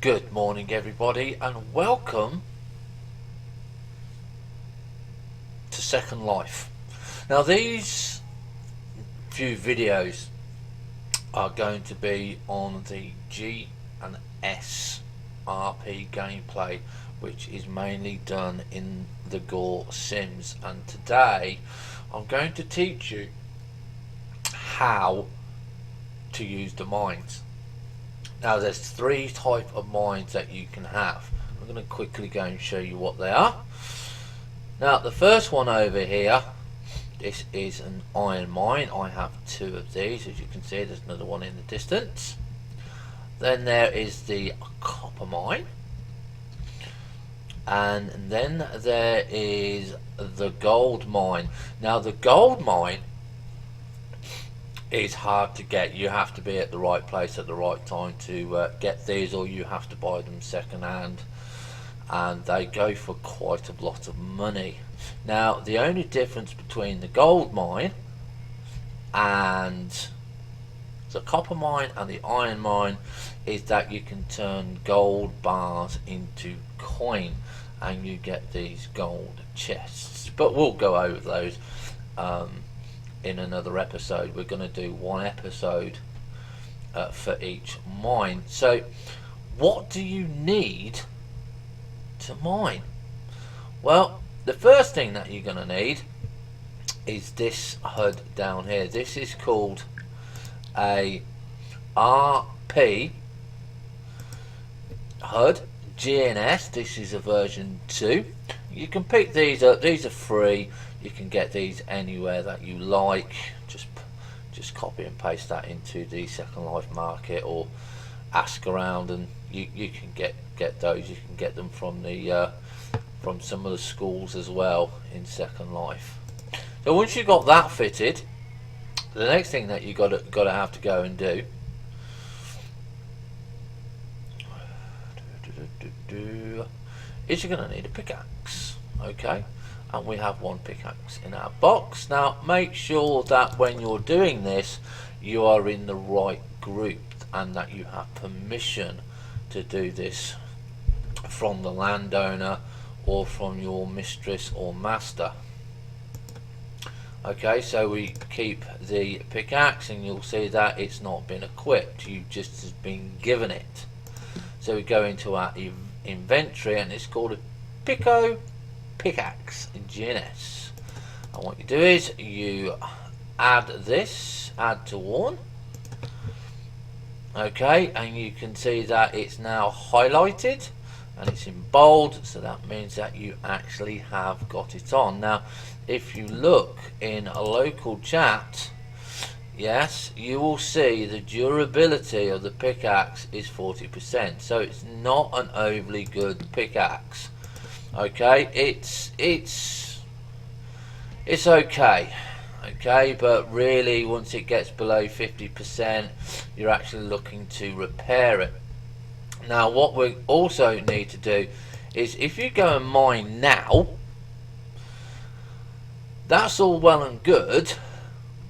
Good morning, everybody, and welcome to Second Life. Now, these few videos are going to be on the G and S RP gameplay, which is mainly done in the Gore Sims, and today I'm going to teach you how to use the mines. Now, there's three types of mines that you can have. I'm going to quickly go and show you what they are. Now, the first one over here, this is an iron mine. I have two of these. As you can see, there's another one in the distance. Then there is the copper mine. And then there is the gold mine. Now, the gold mine is hard to get. You have to be at the right place at the right time to get these, or you have to buy them second hand, and they go for quite a lot of money. Now, the only difference between the gold mine and the copper mine and the iron mine is that you can turn gold bars into coin and you get these gold chests, but we'll go over those in another episode. We're going to do one episode for each mine. So what do you need to mine? Well, the first thing that you're going to need is this HUD down here. This is called a RP HUD GNS. This is a version 2. You can pick these up. These are free. You can get these anywhere that you like. Just copy and paste that into the Second Life market, or ask around, and you can get those. You can get them from the from some of the schools as well in Second Life. So once you've got that fitted, the next thing that you got to have to go and do is you're going to need a pickaxe. Okay, and we have one pickaxe in our box. Now, make sure that when you're doing this, you are in the right group and that you have permission to do this from the landowner or from your mistress or master. Okay, so we keep the pickaxe, and you'll see that it's not been equipped. You just has been given it. So we go into our inventory, and it's called a Pico Pickaxe GNS. And what you do is you add this, add to one. Okay, and you can see that it's now highlighted and it's in bold, so that means that you actually have got it on. Now, if you look in a local chat, yes, you will see the durability of the pickaxe is 40%, so it's not an overly good pickaxe. Okay, it's okay. Okay, but really once it gets below 50%, you're actually looking to repair it. Now, what we also need to do is, if you go and mine now, that's all well and good,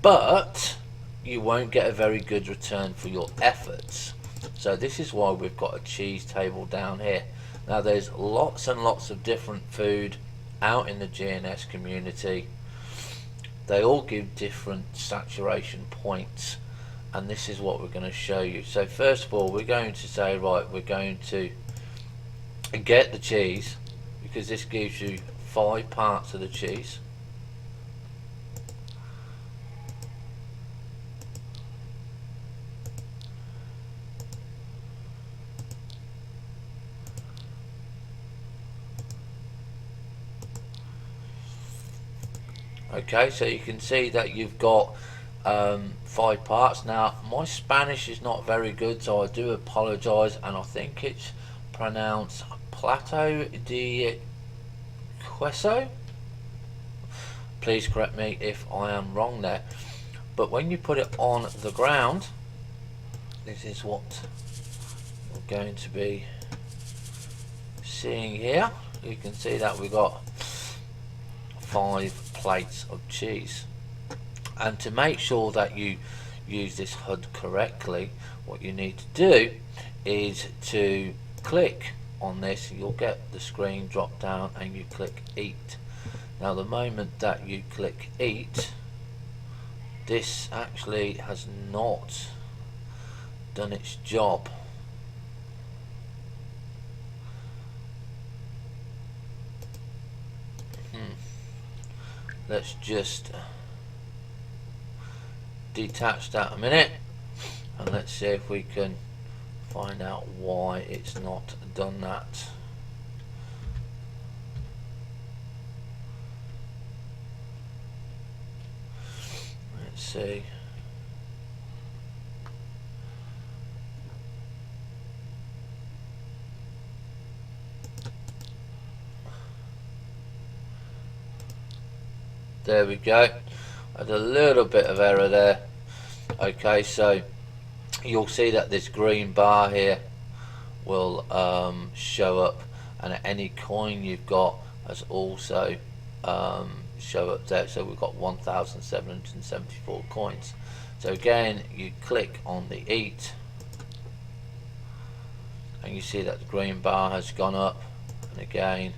but you won't get a very good return for your efforts. So this is why we've got a cheese table down here. Now, there's lots and lots of different food out in the GNS community. They all give different saturation points, and this is what we're going to show you. So first of all, we're going to say, right, we're going to get the cheese, because this gives you 5 parts of the cheese. Okay, so you can see that you've got 5 parts. Now, my Spanish is not very good, so I do apologise, and I think it's pronounced plato de queso. Please correct me if I am wrong there. But when you put it on the ground, this is what we're going to be seeing here. You can see that we've got 5 plates of cheese. And to make sure that you use this HUD correctly, what you need to do is to click on this, you'll get the screen drop down and you click eat. Now the moment that you click eat, this actually has not done its job. Let's just detach that a minute and let's see if we can find out why it's not done that. Let's see. There we go. I had a little bit of error there. Okay, so you'll see that this green bar here will show up, and any coin you've got has also show up there. So we've got 1,774 coins. So again, you click on the eat and you see that the green bar has gone up, and again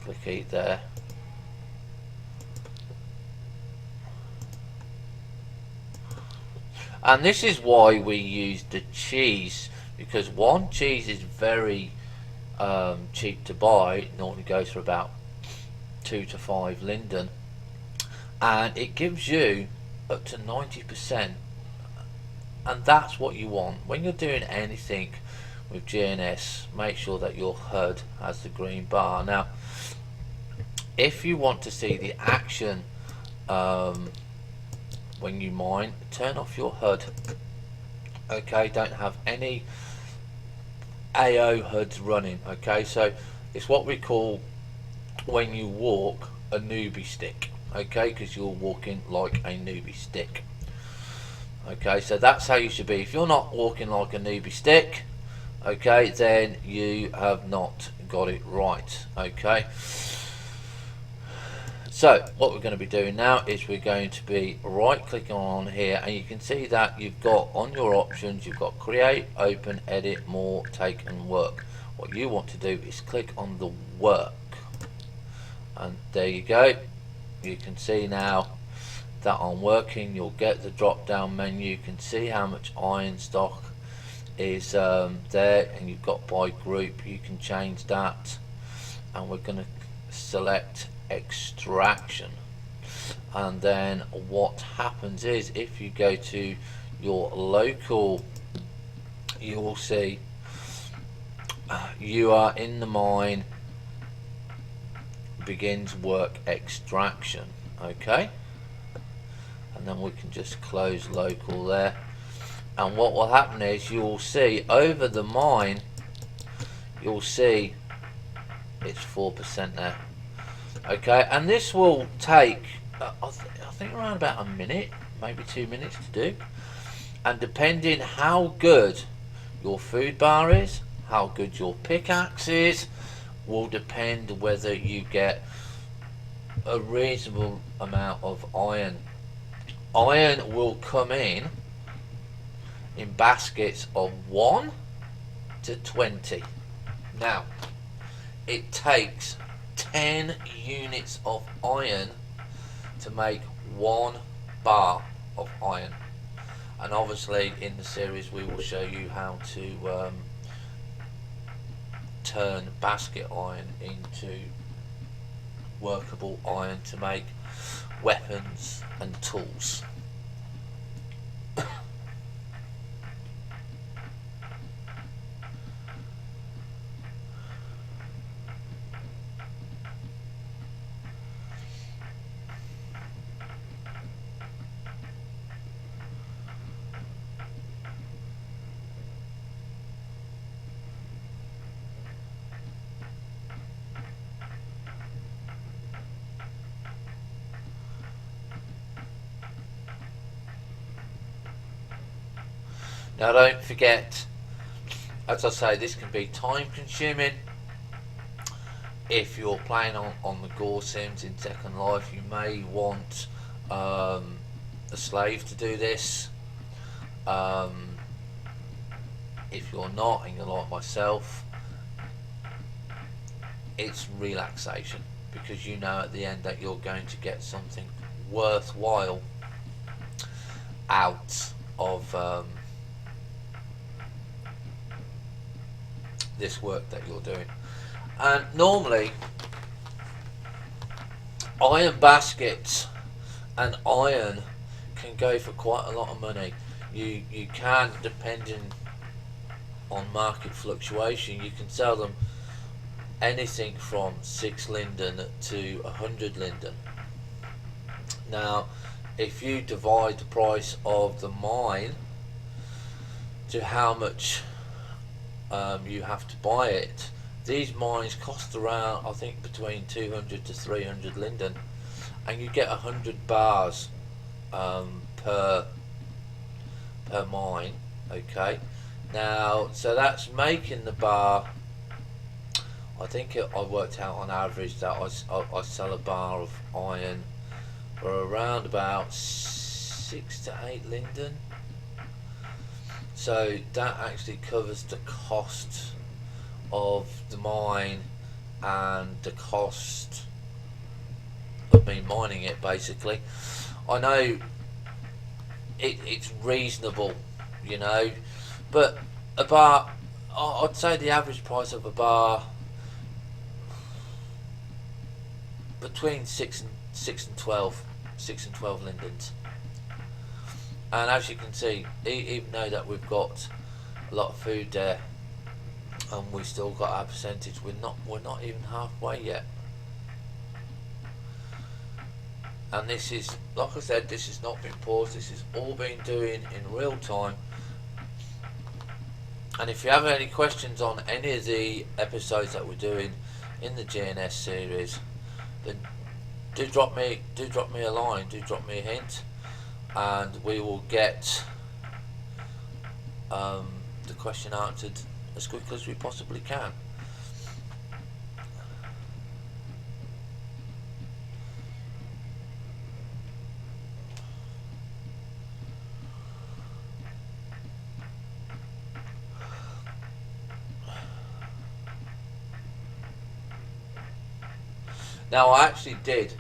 click eat there. And this is why we use the cheese, because one, cheese is very cheap to buy. It normally goes for about 2 to 5 linden, and it gives you up to 90%, and that's what you want when you're doing anything with GNS. Make sure that your HUD has the green bar. Now if you want to see the action when you mine, turn off your HUD. Okay, don't have any AO HUDs running. Okay, so it's what we call, when you walk, a newbie stick. Okay, because you're walking like a newbie stick. Okay, so that's how you should be. If you're not walking like a newbie stick, okay, then you have not got it right. Okay, so what we're going to be doing now is we're going to be right clicking on here, and you can see that you've got on your options, you've got create, open, edit, more, take and work. What you want to do is click on the work, and there you go. You can see now that I'm working. You'll get the drop down menu. You can see how much iron stock is there, and you've got by group. You can change that, and we're going to select extraction. And then what happens is, if you go to your local, you will see you are in the mine, begins work extraction. Okay, and then we can just close local there, and what will happen is you'll see over the mine, you'll see it's 4% there. Okay, and this will take I think around about a minute, maybe 2 minutes to do, and depending how good your food bar is, how good your pickaxe is, will depend whether you get a reasonable amount of iron. Iron will come in baskets of 1 to 20. Now it takes 10 units of iron to make 1 bar of iron, and obviously in the series we will show you how to turn basket iron into workable iron to make weapons and tools. Now don't forget, as I say, this can be time consuming. If you're playing on the Gore Sims in Second Life, you may want a slave to do this. If you're not, and you're like myself, it's relaxation, because you know at the end that you're going to get something worthwhile out of this work that you're doing. And normally iron baskets and iron can go for quite a lot of money. You can, depending on market fluctuation, you can sell them anything from 6 linden to 100 linden. Now if you divide the price of the mine to how much you have to buy it, these mines cost around, I think, between 200 to 300 linden, and you get 100 bars per mine. Okay, now so that's making the bar, I think I worked out on average that I sell a bar of iron for around about 6 to 8 linden. So that actually covers the cost of the mine and the cost of me mining it, basically. I know it's reasonable, you know, but a bar, I'd say the average price of a bar between 6 and 12 lindens. And as you can see, even though that we've got a lot of food there and we still got our percentage, we're not even halfway yet. And this is, like I said, this has not been paused, this is all been doing in real time. And if you have any questions on any of the episodes that we're doing in the GNS series, then do drop me a line, do drop me a hint, and we will get the question answered as quickly as we possibly can. Now I actually did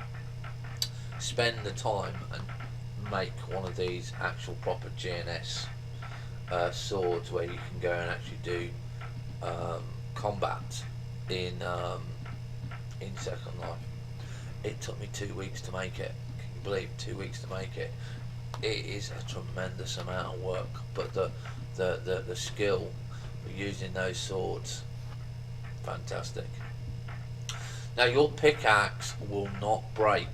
spend the time and make one of these actual proper GNS swords where you can go and actually do combat in Second Life. It took me 2 weeks to make it. Can you believe 2 weeks to make it? It is a tremendous amount of work, but the skill for using those swords, fantastic. Now your pickaxe will not break,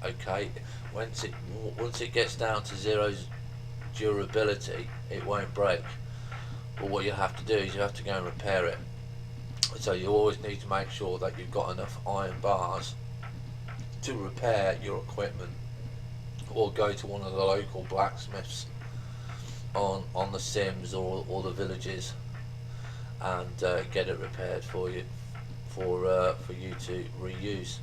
okay? Once it gets down to 0 durability, it won't break. But what you have to do is you have to go and repair it. So you always need to make sure that you've got enough iron bars to repair your equipment, or go to one of the local blacksmiths on the Sims or the villages and get it repaired for you, for you to reuse.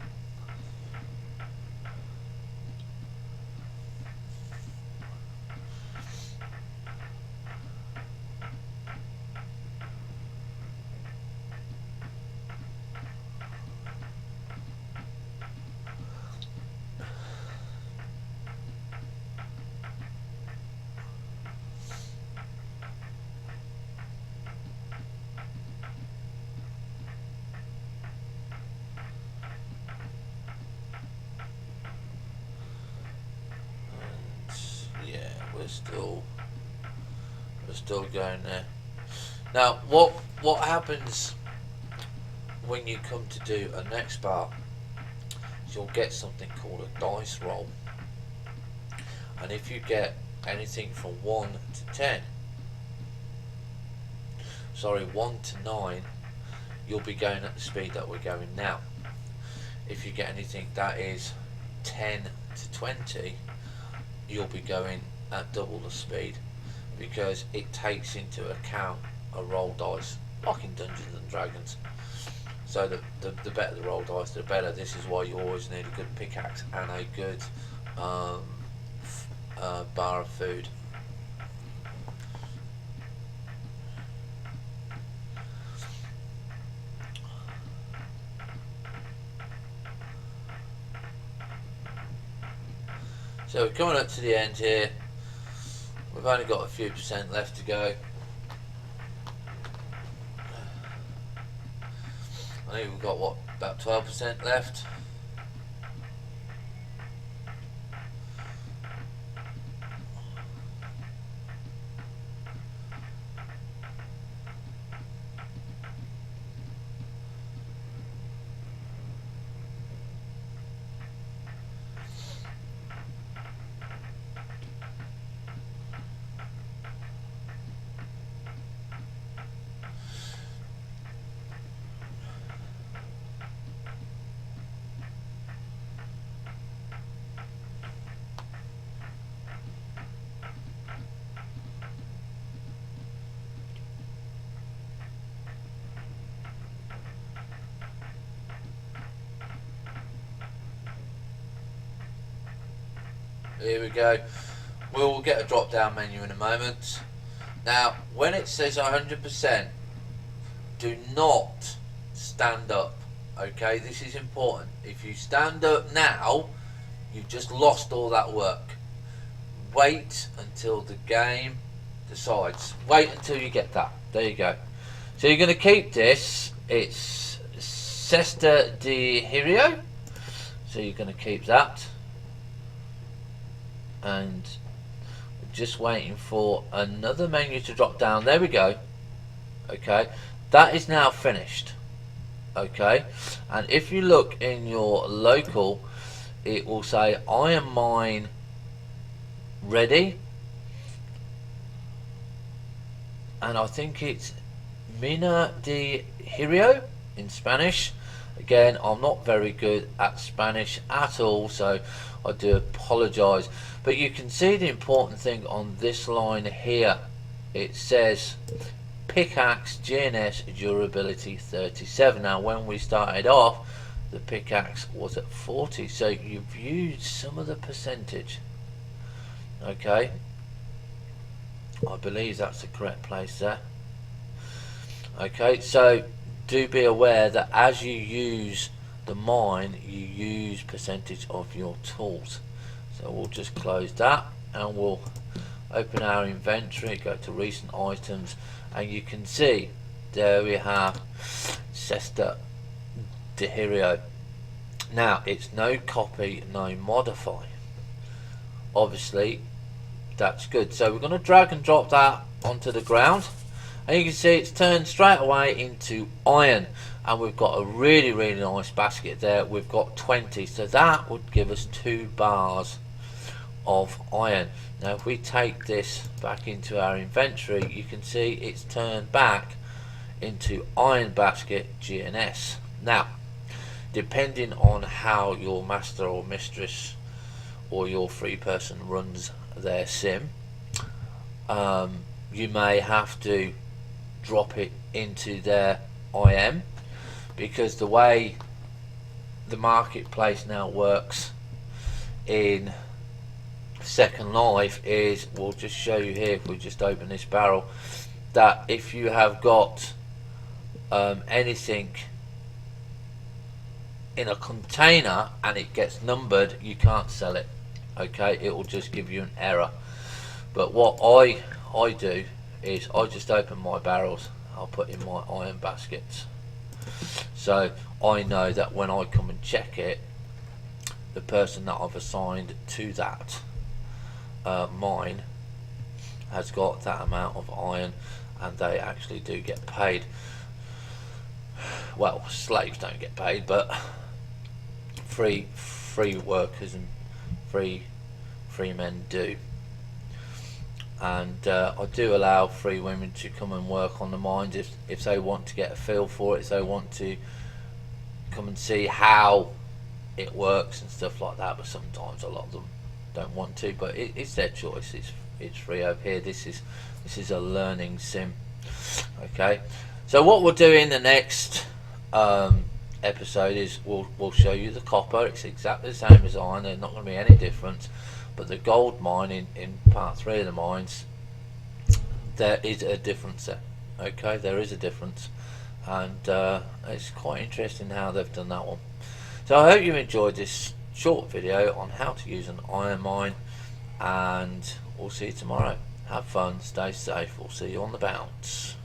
We're still going there. Now what happens when you come to do a next bar is you'll get something called a dice roll, and if you get anything from 1 to 9, you'll be going at the speed that we're going now. If you get anything that is 10 to 20, you'll be going at double the speed, because it takes into account a roll dice, like in Dungeons and Dragons. So the better the roll dice, the better. This is why you always need a good pickaxe and a good bar of food. So we're coming up to the end here. We've only got a few percent left to go. I think we've got, what, about 12% left. Here we go. We'll get a drop down menu in a moment. Now, when it says 100%, do not stand up. Okay, this is important. If you stand up now, you've just lost all that work. Wait until the game decides. Wait until you get that. There you go. So you're going to keep this. It's Cesta de Hirio. So you're going to keep that. And we're just waiting for another menu to drop down. There we go. Okay, that is now finished. Okay, and if you look in your local, it will say Iron Mine ready, and I think it's Mina de Hirio in Spanish. Again, I'm not very good at Spanish at all, so I do apologise. But you can see the important thing on this line here. It says pickaxe GNS durability 37. Now, when we started off, the pickaxe was at 40, so you've used some of the percentage. Okay, I believe that's the correct place there. Okay, so do be aware that as you use the mine, you use percentage of your tools. So we'll just close that and we'll open our inventory, go to recent items, and you can see there we have Cesta de Hirio. Now, it's no copy, no modify. Obviously, that's good. So we're going to drag and drop that onto the ground, and you can see it's turned straight away into iron, and we've got a really nice basket there. We've got 20, so that would give us 2 bars of iron. Now if we take this back into our inventory, you can see it's turned back into iron basket GNS. Now, depending on how your master or mistress or your free person runs their sim, you may have to drop it into their IM, because the way the marketplace now works in Second Life is, we'll just show you here if we just open this barrel, that if you have got anything in a container and it gets numbered, you can't sell it. Okay, it will just give you an error. But what I do is I just open my barrels, I'll put in my iron baskets, so I know that when I come and check it, the person that I've assigned to that mine has got that amount of iron, and they actually do get paid. Well, slaves don't get paid, but free workers and free men do. And I do allow free women to come and work on the mines if they want to get a feel for it, if they want to come and see how it works and stuff like that. But sometimes a lot of them don't want to, but it's their choice. It's free over here. This is a learning sim. Okay, so what we'll do in the next episode is we'll show you the copper. It's exactly the same as iron. There's not going to be any difference. But the gold mine in part 3 of the mines, there is a difference there. Okay, there is a difference, and it's quite interesting how they've done that one. So I hope you enjoyed this short video on how to use an iron mine, and we'll see you tomorrow. Have fun, stay safe, we'll see you on the bounce.